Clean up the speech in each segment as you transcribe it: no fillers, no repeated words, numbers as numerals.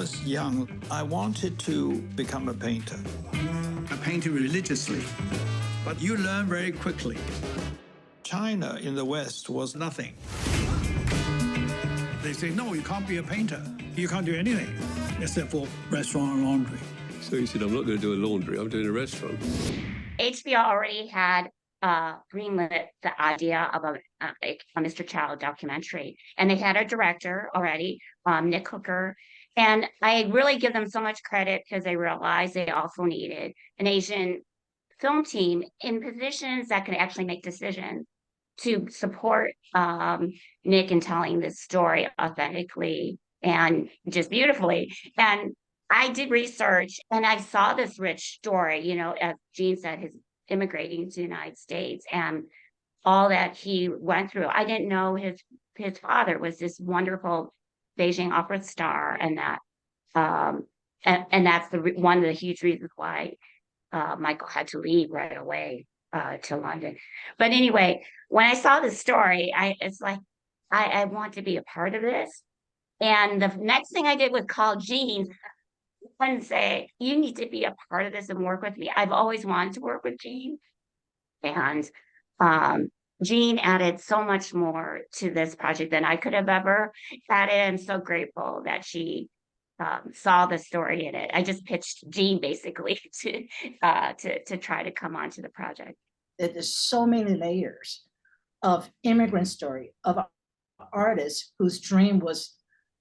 was young, I wanted to become a painter. I painted religiously, but you learn very quickly. China in the West was nothing. They say, no, you can't be a painter. You can't do anything except for restaurant and laundry. So he said, I'm not going to do a laundry, I'm doing a restaurant. HBO already had greenlit the idea of a Mr. Chow documentary. And they had a director already, Nick Hooker. And I really give them so much credit because they realized they also needed an Asian film team in positions that could actually make decisions to support Nick in telling this story authentically and just beautifully. And I did research and I saw this rich story, you know, as Jean said, his immigrating to the United States and all that he went through. I didn't know his father was this wonderful Beijing opera star, and that and that's one of the huge reasons why Michael had to leave right away to London. But anyway, when I saw the story, it's like I want to be a part of this. And the next thing I did was call Jean and say, you need to be a part of this and work with me. I've always wanted to work with Jean. And Jean added so much more to this project than I could have ever added. I'm so grateful that she saw the story in it. I just pitched Jean basically to try to come onto the project. There's so many layers of immigrant story, of artists whose dream was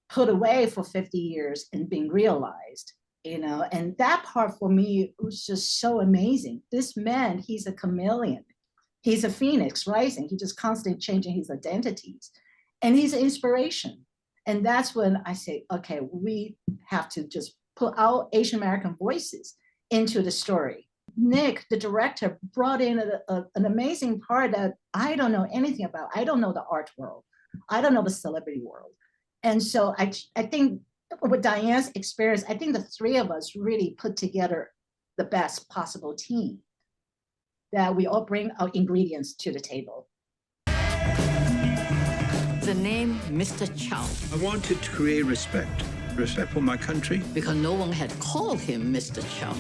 put away for 50 years and being realized, you know, and that part for me was just so amazing. This man, he's a chameleon. He's a phoenix rising. He's just constantly changing his identities. And he's an inspiration. And that's when I say, okay, we have to just put our Asian American voices into the story. Nick, the director, brought in an amazing part that I don't know anything about. I don't know the art world. I don't know the celebrity world. And so I think with Diane's experience, I think the three of us really put together the best possible team, that we all bring our ingredients to the table. The name Mr. Chow. I wanted to create respect for my country. Because no one had called him Mr. Chow.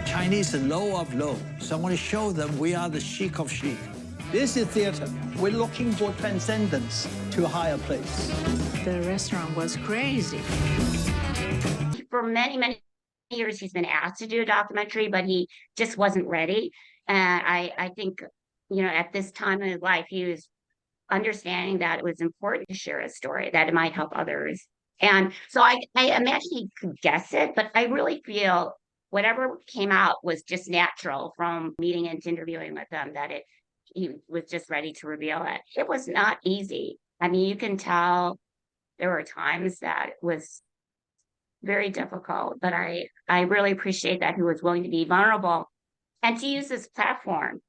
Chinese are low of low, so I want to show them we are the chic of chic. This is theater. We're looking for transcendence to a higher place. The restaurant was crazy. For many, many years, he's been asked to do a documentary, but he just wasn't ready. And I think, you know, at this time in his life, he was understanding that it was important to share his story, that it might help others. And so I imagine he could guess it, but I really feel whatever came out was just natural from meeting and interviewing with him, that he was just ready to reveal it. It was not easy. I mean, you can tell there were times that it was very difficult, but I really appreciate that he was willing to be vulnerable and to use this platform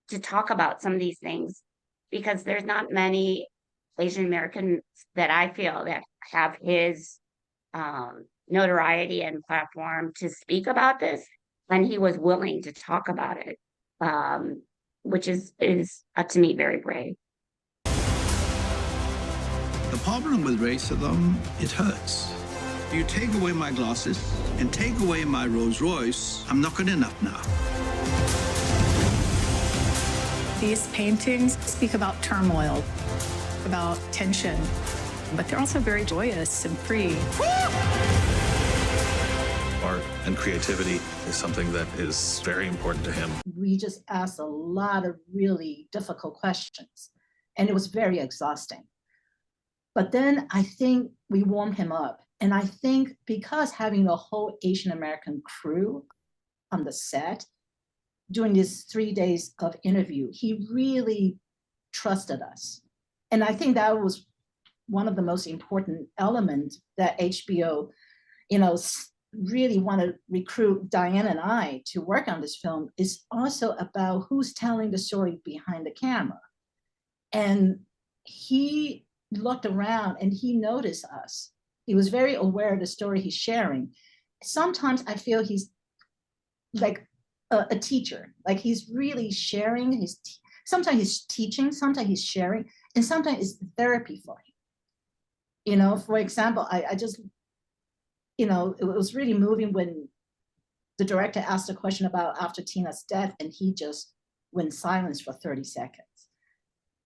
to talk about some of these things, because there's not many Asian Americans that I feel that have his notoriety and platform to speak about this. And he was willing to talk about it, which is to me very brave. The problem with racism, it hurts. You take away my glasses and take away my Rolls Royce, I'm not good enough now. These paintings speak about turmoil, about tension, but they're also very joyous and free. Art and creativity is something that is very important to him. We just asked a lot of really difficult questions, and it was very exhausting. But then I think we warmed him up. And I think because having a whole Asian American crew on the set during these 3 days of interview, he really trusted us. And I think that was one of the most important elements that HBO, you know, really want to recruit Diane and I to work on this film, is also about who's telling the story behind the camera. And he looked around and he noticed us. He was very aware of the story he's sharing. Sometimes I feel he's like a teacher, like he's really sharing sometimes he's teaching, sometimes he's sharing, and sometimes it's therapy for him. You know, for example, I just you know, it was really moving when the director asked a question about after Tina's death, and he just went silent for 30 seconds.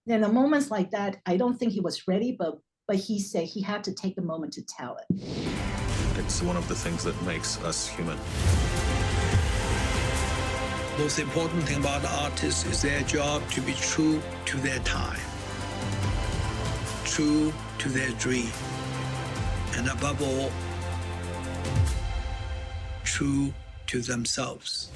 Then in moments like that, I don't think he was ready, but he said he had to take the moment to tell it. It's one of the things that makes us human. Most important thing about artists is their job to be true to their time, true to their dream, and above all, true to themselves.